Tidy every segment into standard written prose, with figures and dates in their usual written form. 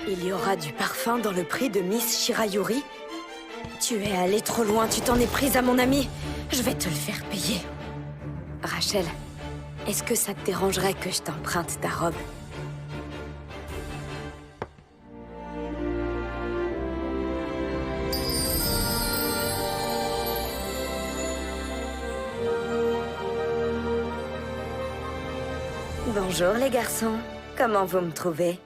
Il y aura du parfum dans le prix de Miss Shirayuri? Tu es allé trop loin, tu t'en es prise à mon ami. Je vais te le faire payer. Rachel, est-ce que ça te dérangerait que je t'emprunte ta robe? Bonjour les garçons, comment vous me trouvez?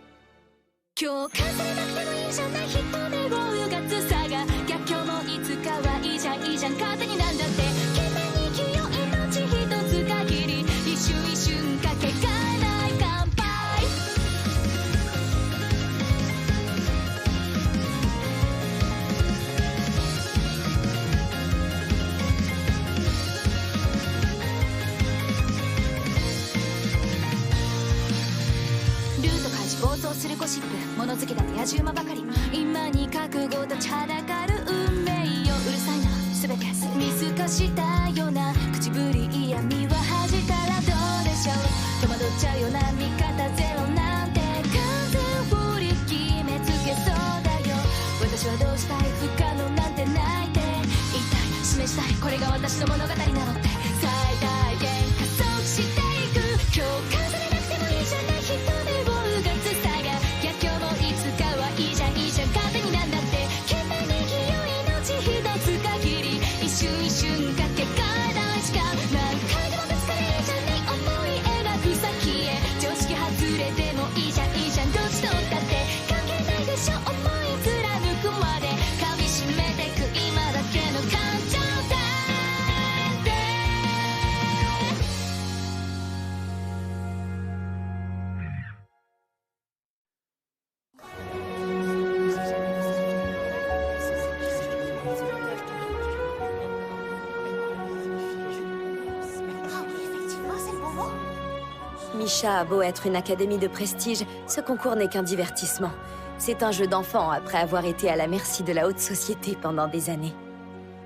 Misha a beau être une académie de prestige, ce concours n'est qu'un divertissement. C'est un jeu d'enfant après avoir été à la merci de la haute société pendant des années.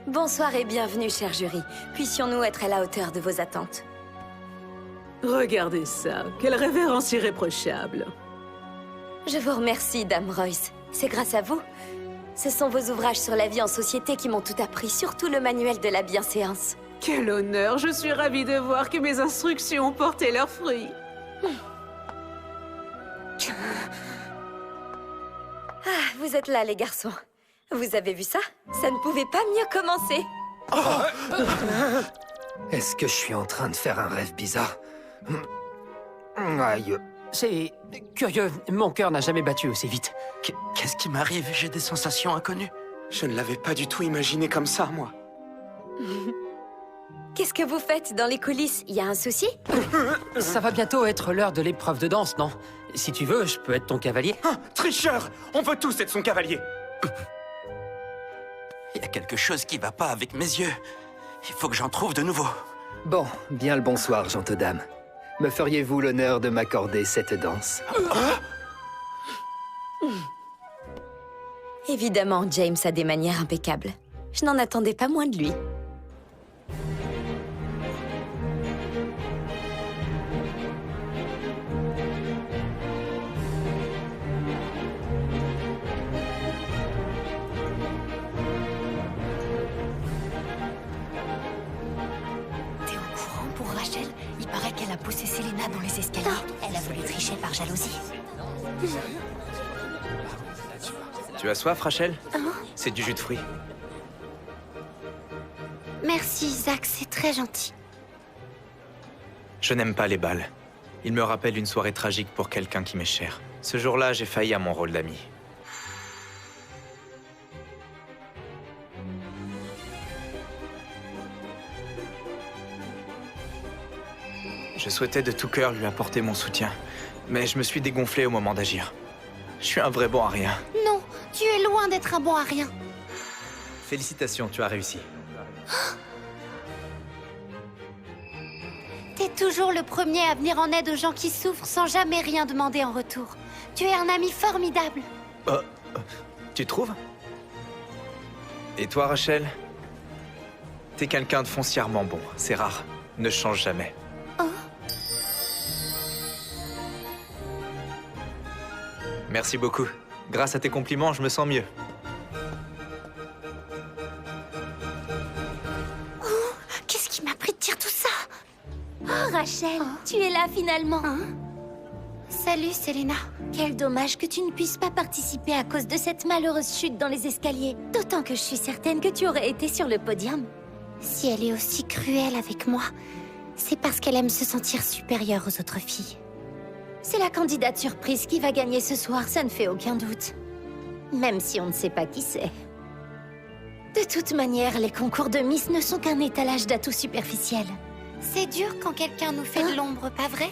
Bonsoir et bienvenue, cher jury. Puissions-nous être à la hauteur de vos attentes? Regardez ça, quelle révérence irréprochable. Je vous remercie, Dame Royce. C'est grâce à vous. Ce sont vos ouvrages sur la vie en société qui m'ont tout appris, surtout le manuel de la bienséance. Quel honneur, je suis ravie de voir que mes instructions ont porté leurs fruits. Ah, vous êtes là, les garçons. Vous avez vu ça? Ça ne pouvait pas mieux commencer. Est-ce que je suis en train de faire un rêve bizarre? Aïe. C'est curieux, mon cœur n'a jamais battu aussi vite. Qu'est-ce qui m'arrive? J'ai des sensations inconnues. Je ne l'avais pas du tout imaginé comme ça, moi. Qu'est-ce que vous faites dans les coulisses? Y a un souci? Ça va bientôt être l'heure de l'épreuve de danse, non? Si tu veux, je peux être ton cavalier. Ah, tricheur! On veut tous être son cavalier! Il y a quelque chose qui va pas avec mes yeux. Il faut que j'en trouve de nouveau. Bon, bien le bonsoir, gentes dames. Me feriez-vous l'honneur de m'accorder cette danse? Évidemment, James a des manières impeccables. Je n'en attendais pas moins de lui. T'es au courant pour Rachel? Il paraît qu'elle a poussé Selena dans les escaliers. Elle a voulu tricher par jalousie. Tu as soif, Rachel? C'est du jus de fruits. Merci, Zach, c'est très gentil. Je n'aime pas les balles. Il me rappelle une soirée tragique pour quelqu'un qui m'est cher. Ce jour-là, j'ai failli à mon rôle d'ami. Je souhaitais de tout cœur lui apporter mon soutien, mais je me suis dégonflé au moment d'agir. Je suis un vrai bon à rien. Non, tu es loin d'être un bon à rien. Félicitations, tu as réussi. T'es toujours le premier à venir en aide aux gens qui souffrent sans jamais rien demander en retour. Tu es un ami formidable. Tu trouves? Et toi, Rachel? T'es quelqu'un de foncièrement bon, c'est rare. Ne change jamais. Merci beaucoup. Grâce à tes compliments, je me sens mieux. Qu'est-ce qui m'a pris de dire tout ça? Oh, Rachel, tu es là finalement. Salut, Selena. Quel dommage que tu ne puisses pas participer à cause de cette malheureuse chute dans les escaliers. D'autant que je suis certaine que tu aurais été sur le podium. Si elle est aussi cruelle avec moi, c'est parce qu'elle aime se sentir supérieure aux autres filles. C'est la candidate surprise qui va gagner ce soir, ça ne fait aucun doute. Même si on ne sait pas qui c'est. De toute manière, les concours de Miss ne sont qu'un étalage d'atouts superficiels. C'est dur quand quelqu'un nous fait de l'ombre, pas vrai?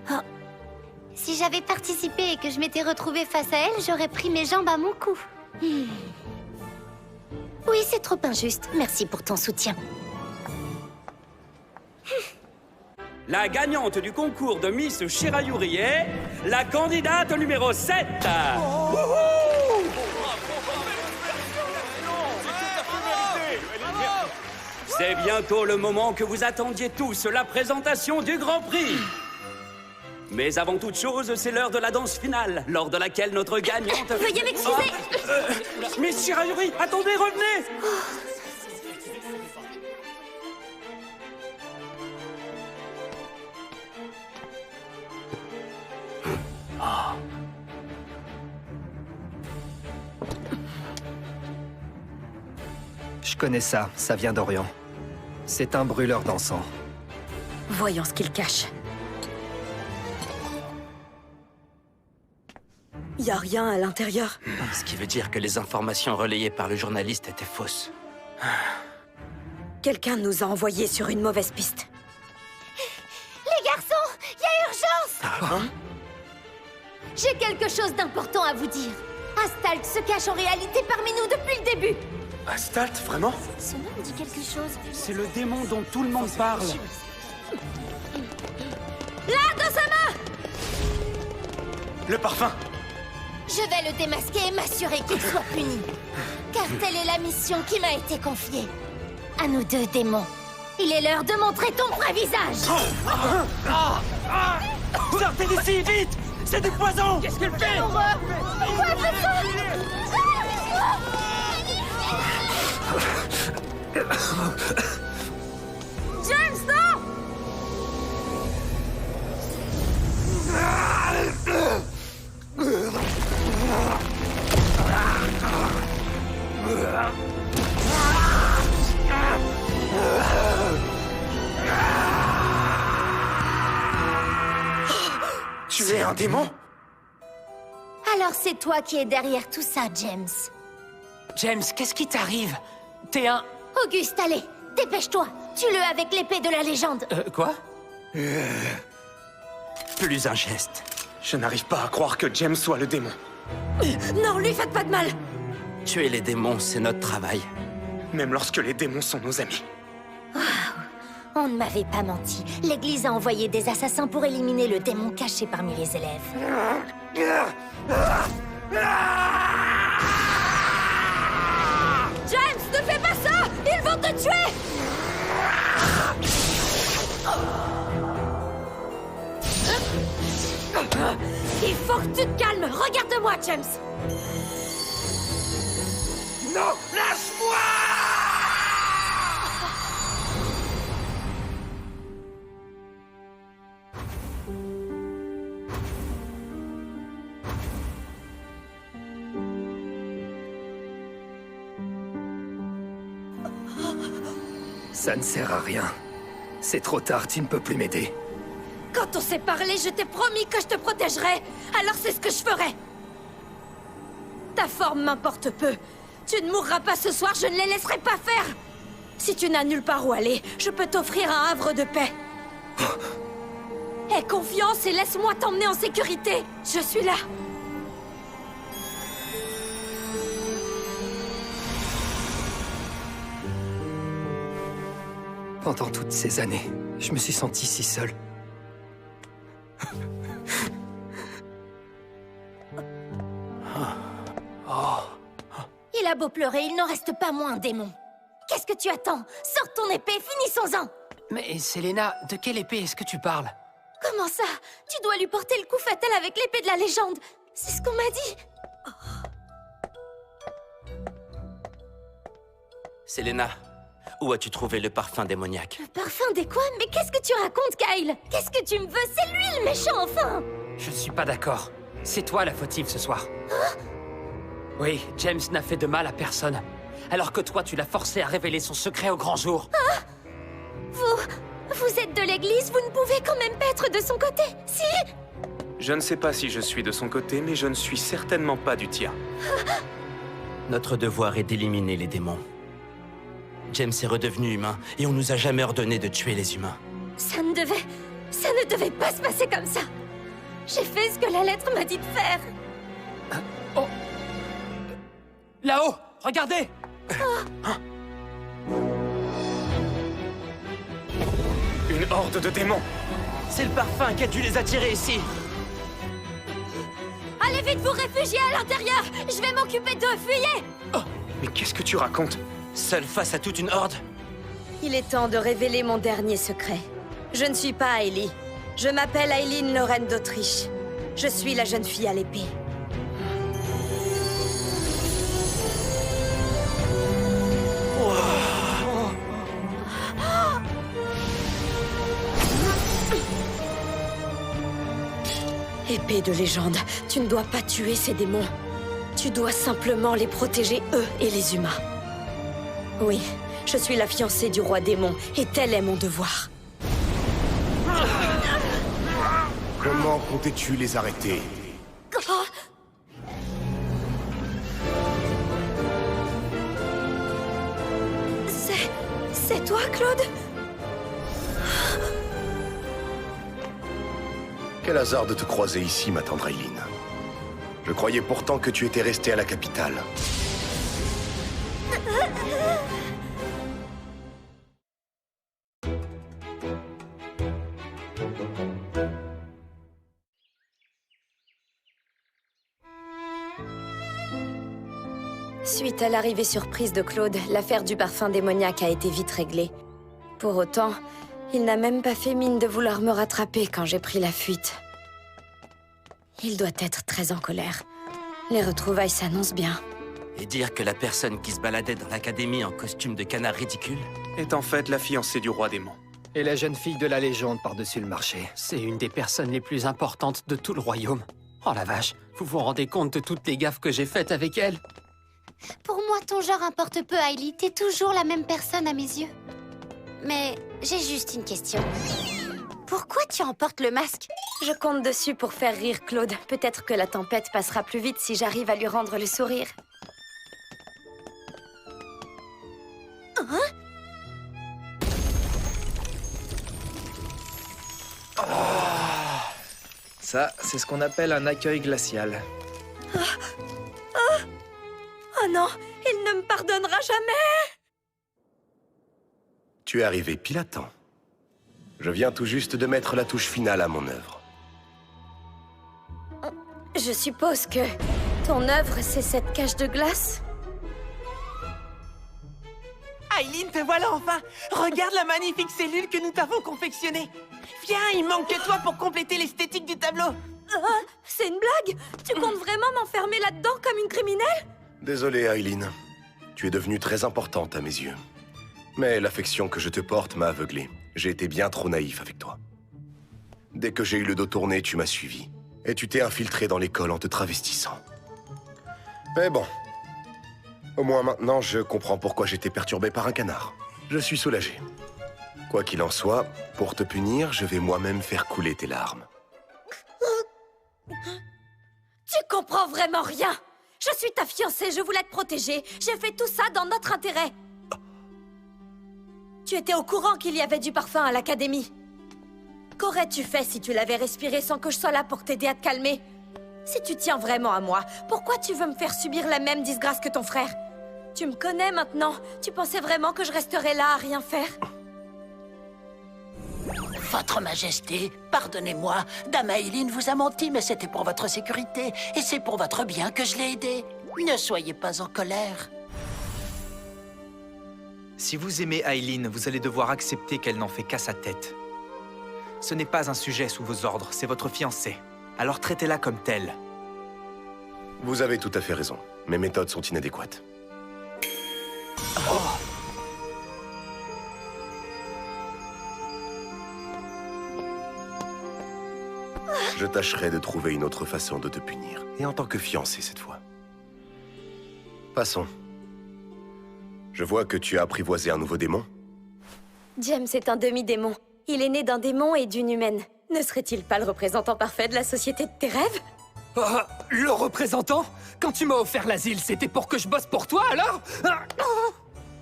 Oh. Si j'avais participé et que je m'étais retrouvée face à elle, j'aurais pris mes jambes à mon cou. Oui, c'est trop injuste. Merci pour ton soutien. La gagnante du concours de Miss Shirayuri est la candidate numéro 7. C'est bientôt le moment que vous attendiez tous, la présentation du Grand Prix. Mais avant toute chose, c'est l'heure de la danse finale, lors de laquelle notre gagnante... Veuillez m'excuser. Miss Shirayuri, attendez, revenez. Je connais ça, ça vient d'Orient. C'est un brûleur d'encens. Voyons ce qu'il cache. Y a rien à l'intérieur. Ce qui veut dire que les informations relayées par le journaliste étaient fausses. Quelqu'un nous a envoyés sur une mauvaise piste. Les garçons, il y a urgence. J'ai quelque chose d'important à vous dire. Astalt se cache en réalité parmi nous depuis le début. Astalt, vraiment? Ce nom me dit quelque chose. C'est le démon dont tout le monde parle. Là, dans sa main. Le parfum! Je vais le démasquer et m'assurer qu'il soit puni. Car telle est la mission qui m'a été confiée. À nous deux, démons. Il est l'heure de montrer ton vrai visage. Sortez d'ici, vite! C'est du poison! Qu'est-ce qu'elle fait? Pourquoi elle fait ça? James, non! Tu es un démon? Alors c'est toi qui es derrière tout ça, James. James, qu'est-ce qui t'arrive? T'es un... Auguste, allez, dépêche-toi. Tue-le avec l'épée de la légende. Quoi? Plus un geste. Je n'arrive pas à croire que James soit le démon. Non, lui faites pas de mal. Tuer les démons, c'est notre travail. Même lorsque les démons sont nos amis. On ne m'avait pas menti. L'Église a envoyé des assassins pour éliminer le démon caché parmi les élèves. James, ne fais pas ça! Ils vont te tuer! Il faut que tu te calmes! Regarde-moi, James! Non, lâche-moi! Ça ne sert à rien. C'est trop tard, tu ne peux plus m'aider. Quand on s'est parlé, je t'ai promis que je te protégerais. Alors c'est ce que je ferai. Ta forme m'importe peu. Tu ne mourras pas ce soir, je ne les laisserai pas faire. Si tu n'as nulle part où aller, je peux t'offrir un havre de paix. Aie confiance et laisse-moi t'emmener en sécurité. Je suis là. Pendant toutes ces années, je me suis senti si seul. Il a beau pleurer, il n'en reste pas moins un démon. Qu'est-ce que tu attends? Sors ton épée, finissons-en! Mais Selena, de quelle épée est-ce que tu parles? Comment ça? Tu dois lui porter le coup fatal avec l'épée de la légende. C'est ce qu'on m'a dit. Selena, où as-tu trouvé le parfum démoniaque? Le parfum des quoi? Mais qu'est-ce que tu racontes, Kyle? Qu'est-ce que tu me veux? C'est lui le méchant, enfin! Je ne suis pas d'accord. C'est toi la fautive ce soir. Oui, James n'a fait de mal à personne. Alors que toi, tu l'as forcé à révéler son secret au grand jour. Vous êtes de l'église, vous ne pouvez quand même pas être de son côté, si? Je ne sais pas si je suis de son côté, mais je ne suis certainement pas du tien. Notre devoir est d'éliminer les démons. James est redevenu humain, et on nous a jamais ordonné de tuer les humains. Ça ne devait pas se passer comme ça. J'ai fait ce que la lettre m'a dit de faire. Oh! Là-haut! Regardez! Une horde de démons! C'est le parfum qui a dû les attirer ici. Allez vite vous réfugier à l'intérieur. Je vais m'occuper d'eux, fuyez. Mais qu'est-ce que tu racontes? Seul face à toute une horde? Il est temps de révéler mon dernier secret. Je ne suis pas Ailey. Je m'appelle Aileen Lorraine d'Autriche. Je suis la jeune fille à l'épée. Épée de légende, tu ne dois pas tuer ces démons. Tu dois simplement les protéger, eux et les humains. Oui, je suis la fiancée du roi démon, et tel est mon devoir. Comment comptais-tu les arrêter? C'est toi, Claude? Quel hasard de te croiser ici, ma tendre Aileen. Je croyais pourtant que tu étais restée à la capitale. Suite à l'arrivée surprise de Claude, l'affaire du parfum démoniaque a été vite réglée. Pour autant, il n'a même pas fait mine de vouloir me rattraper quand j'ai pris la fuite. Il doit être très en colère. Les retrouvailles s'annoncent bien. Et dire que la personne qui se baladait dans l'académie en costume de canard ridicule Est en fait la fiancée du roi démon. Et la jeune fille de la légende par-dessus le marché. C'est une des personnes les plus importantes de tout le royaume. Oh la vache, vous vous rendez compte de toutes les gaffes que j'ai faites avec elle? Pour moi, ton genre importe peu, Ailey. T'es toujours la même personne à mes yeux. Mais j'ai juste une question. Pourquoi tu emportes le masque? Je compte dessus pour faire rire Claude. Peut-être que la tempête passera plus vite si j'arrive à lui rendre le sourire. Ça, c'est ce qu'on appelle un accueil glacial. Oh non, il ne me pardonnera jamais! Tu es arrivé pile à temps. Je viens tout juste de mettre la touche finale à mon œuvre. Je suppose que ton œuvre, c'est cette cage de glace? Aileen, te voilà enfin! Regarde la magnifique cellule que nous t'avons confectionnée! Viens, il manque que toi pour compléter l'esthétique du tableau! C'est une blague? Tu comptes vraiment m'enfermer là-dedans comme une criminelle? Désolé, Aileen. Tu es devenue très importante à mes yeux. Mais l'affection que je te porte m'a aveuglé. J'ai été bien trop naïf avec toi. Dès que j'ai eu le dos tourné, tu m'as suivi. Et tu t'es infiltré dans l'école en te travestissant. Mais bon. Au moins maintenant, je comprends pourquoi j'étais perturbé par un canard. Je suis soulagé. Quoi qu'il en soit, pour te punir, je vais moi-même faire couler tes larmes. Tu comprends vraiment rien! Je suis ta fiancée, je voulais te protéger. J'ai fait tout ça dans notre intérêt. Tu étais au courant qu'il y avait du parfum à l'académie. Qu'aurais-tu fait si tu l'avais respiré sans que je sois là pour t'aider à te calmer? Si tu tiens vraiment à moi, pourquoi tu veux me faire subir la même disgrâce que ton frère? Tu me connais maintenant. Tu pensais vraiment que je resterais là à rien faire? Votre Majesté, pardonnez-moi, Dame Aileen vous a menti, mais c'était pour votre sécurité, et c'est pour votre bien que je l'ai aidé. Ne soyez pas en colère. Si vous aimez Aileen, vous allez devoir accepter qu'elle n'en fait qu'à sa tête. Ce n'est pas un sujet sous vos ordres, c'est votre fiancée. Alors traitez-la comme telle. Vous avez tout à fait raison. Mes méthodes sont inadéquates. Je tâcherai de trouver une autre façon de te punir. Et en tant que fiancé cette fois. Passons. Je vois que tu as apprivoisé un nouveau démon. James est un demi-démon. Il est né d'un démon et d'une humaine. Ne serait-il pas le représentant parfait de la société de tes rêves? Oh, le représentant? Quand tu m'as offert l'asile, c'était pour que je bosse pour toi, alors?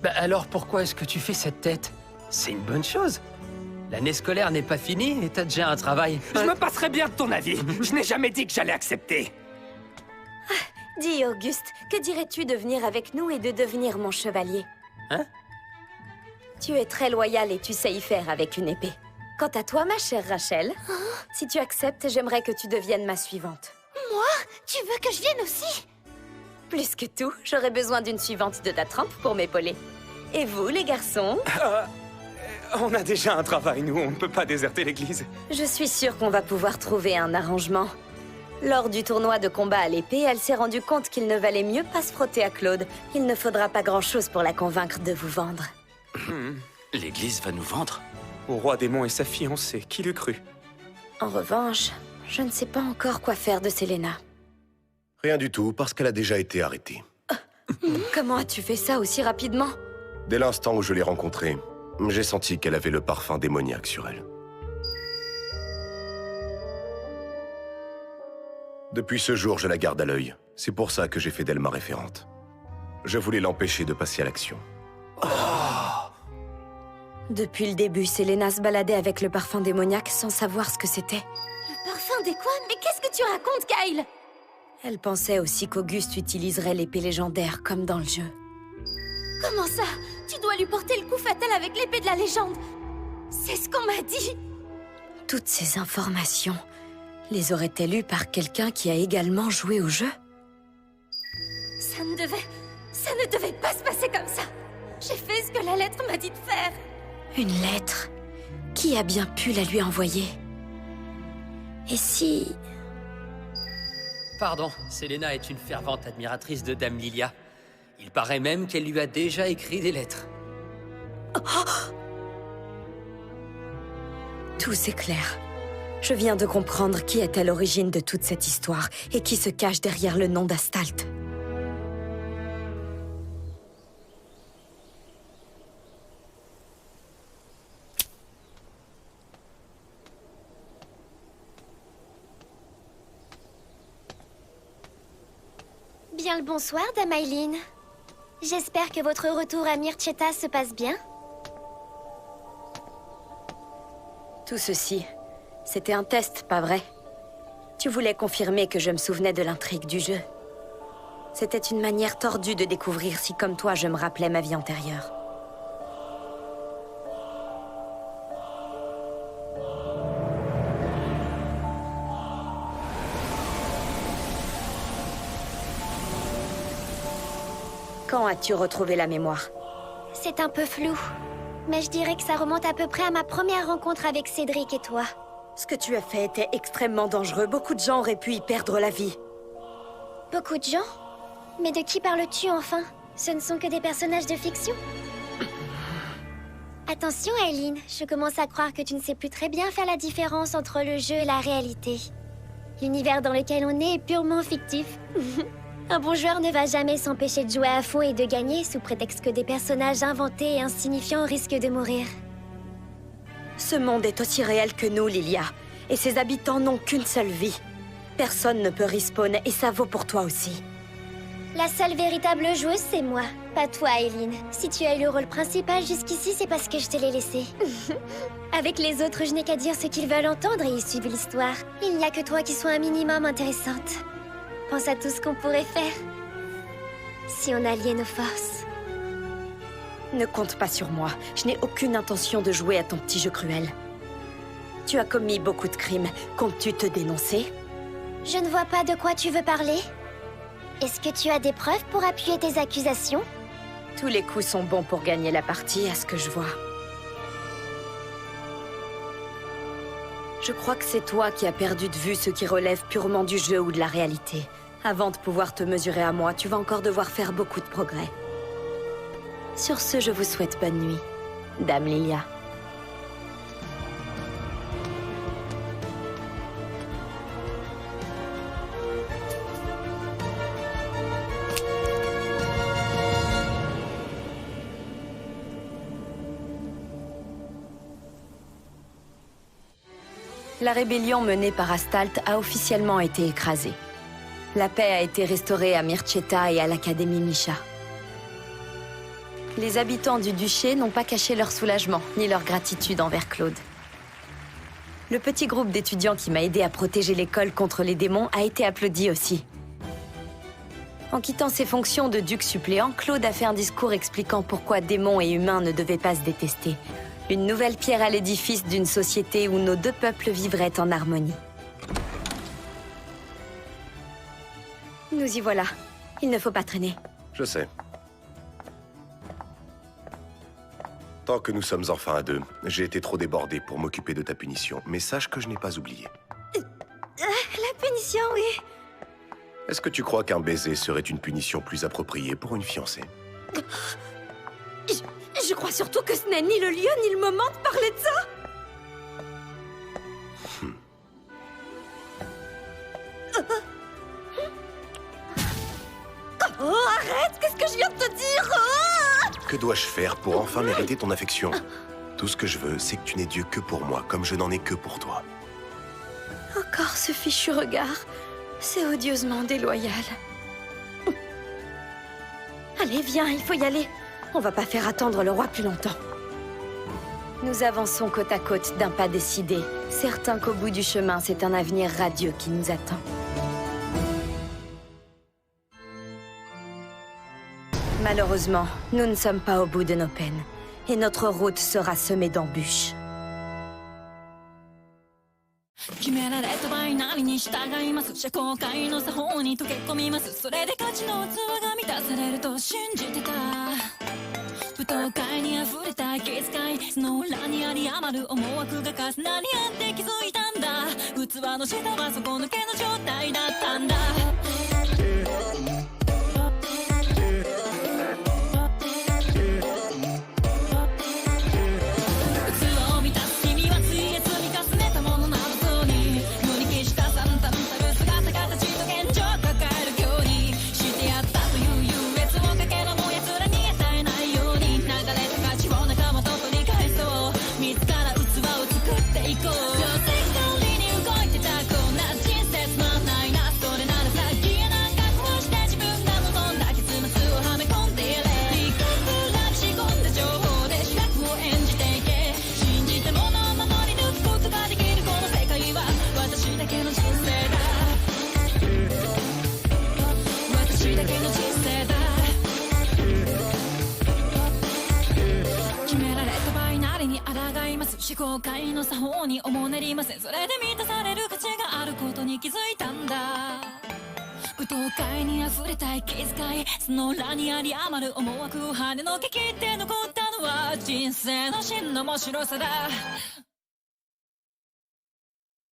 Bah alors pourquoi est-ce que tu fais cette tête? C'est une bonne chose. L'année scolaire n'est pas finie et t'as déjà un travail. Je me passerai bien de ton avis. Je n'ai jamais dit que j'allais accepter. Dis, Auguste, que dirais-tu de venir avec nous et de devenir mon chevalier? Hein? Tu es très loyal et tu sais y faire avec une épée. Quant à toi, ma chère Rachel, si tu acceptes, j'aimerais que tu deviennes ma suivante. Moi? Tu veux que je vienne aussi? Plus que tout, j'aurais besoin d'une suivante de ta trempe pour m'épauler. Et vous, les garçons? On a déjà un travail, nous. On ne peut pas déserter l'église. Je suis sûre qu'on va pouvoir trouver un arrangement. Lors du tournoi de combat à l'épée, elle s'est rendue compte qu'il ne valait mieux pas se frotter à Claude. Il ne faudra pas grand-chose pour la convaincre de vous vendre. L'église va nous vendre? Au roi démon et sa fiancée, qui l'eût cru? En revanche, je ne sais pas encore quoi faire de Selena. Rien du tout, parce qu'elle a déjà été arrêtée. Comment as-tu fait ça aussi rapidement? Dès l'instant où je l'ai rencontrée, j'ai senti qu'elle avait le parfum démoniaque sur elle. Depuis ce jour, je la garde à l'œil. C'est pour ça que j'ai fait d'elle ma référente. Je voulais l'empêcher de passer à l'action. Depuis le début, Selena se baladait avec le parfum démoniaque sans savoir ce que c'était. Le parfum des quoi? Mais qu'est-ce que tu racontes, Kyle? Elle pensait aussi qu'Auguste utiliserait l'épée légendaire comme dans le jeu. Comment ça? Tu dois lui porter le coup fatal avec l'épée de la légende. C'est ce qu'on m'a dit. Toutes ces informations, les aurait-elle eues par quelqu'un qui a également joué au jeu? Ça ne devait pas se passer comme ça. J'ai fait ce que la lettre m'a dit de faire. Une lettre? Qui a bien pu la lui envoyer? Et si... Pardon, Selena est une fervente admiratrice de Dame Lilia. Il paraît même qu'elle lui a déjà écrit des lettres. Tout s'éclaire. Je viens de comprendre qui est à l'origine de toute cette histoire et qui se cache derrière le nom d'Astalt. Bien le bonsoir, Dame Aileen. J'espère que votre retour à Myrcheta se passe bien. Tout ceci, c'était un test, pas vrai? Tu voulais confirmer que je me souvenais de l'intrigue du jeu. C'était une manière tordue de découvrir si, comme toi, je me rappelais ma vie antérieure. Quand as-tu retrouvé la mémoire? C'est un peu flou, mais je dirais que ça remonte à peu près à ma première rencontre avec Cédric et toi. Ce que tu as fait était extrêmement dangereux. Beaucoup de gens auraient pu y perdre la vie. Beaucoup de gens? Mais de qui parles-tu enfin? Ce ne sont que des personnages de fiction? Attention, Aileen, je commence à croire que tu ne sais plus très bien faire la différence entre le jeu et la réalité. L'univers dans lequel on est purement fictif. Un bon joueur ne va jamais s'empêcher de jouer à fond et de gagner sous prétexte que des personnages inventés et insignifiants risquent de mourir. Ce monde est aussi réel que nous, Lilia. Et ses habitants n'ont qu'une seule vie. Personne ne peut respawn et ça vaut pour toi aussi. La seule véritable joueuse, c'est moi, pas toi, Aileen. Si tu as eu le rôle principal jusqu'ici, c'est parce que je te l'ai laissé. Avec les autres, je n'ai qu'à dire ce qu'ils veulent entendre et ils suivent l'histoire. Il n'y a que toi qui sois un minimum intéressante. Pense à tout ce qu'on pourrait faire si on alliait nos forces. Ne compte pas sur moi. Je n'ai aucune intention de jouer à ton petit jeu cruel. Tu as commis beaucoup de crimes. Comptes-tu te dénoncer? Je ne vois pas de quoi tu veux parler. Est-ce que tu as des preuves pour appuyer tes accusations? Tous les coups sont bons pour gagner la partie, à ce que je vois. Je crois que c'est toi qui as perdu de vue ce qui relève purement du jeu ou de la réalité. Avant de pouvoir te mesurer à moi, tu vas encore devoir faire beaucoup de progrès. Sur ce, je vous souhaite bonne nuit, Dame Lilia. La rébellion menée par Astalt a officiellement été écrasée. La paix a été restaurée à Mirceta et à l'Académie Misha. Les habitants du duché n'ont pas caché leur soulagement, ni leur gratitude envers Claude. Le petit groupe d'étudiants qui m'a aidé à protéger l'école contre les démons a été applaudi aussi. En quittant ses fonctions de duc suppléant, Claude a fait un discours expliquant pourquoi démons et humains ne devaient pas se détester. Une nouvelle pierre à l'édifice d'une société où nos deux peuples vivraient en harmonie. Nous y voilà. Il ne faut pas traîner. Je sais. Tant que nous sommes enfin à deux, j'ai été trop débordé pour m'occuper de ta punition, mais sache que je n'ai pas oublié. La punition, oui. Est-ce que tu crois qu'un baiser serait une punition plus appropriée pour une fiancée? Je crois surtout que ce n'est ni le lieu ni le moment de parler de ça. Oh, arrête! Qu'est-ce que je viens de te dire? Que dois-je faire pour enfin mériter ton affection? Tout ce que je veux, c'est que tu n'aies Dieu que pour moi, comme je n'en ai que pour toi. Encore ce fichu regard. C'est odieusement déloyal. Allez, viens, il faut y aller. On va pas faire attendre le roi plus longtemps. Nous avançons côte à côte d'un pas décidé, certain qu'au bout du chemin, c'est un avenir radieux qui nous attend. Malheureusement, nous ne sommes pas au bout de nos peines, et notre route sera semée d'embûches. 決められたバイナリに従います社交界の作法に溶け込みますそれで価値の器が満たされると信じてた舞踏会に溢れた気遣いその裏にあり余る思惑が重なり合って気づいたんだ器の下は底抜けの状態だったんだ思考界の作法におもねりませんそれで満たされる価値があることに気づいたんだ舞踏会に溢れた気遣いその裏にあり余る思惑を跳ねのけ切って残ったのは人生の真の面白さだ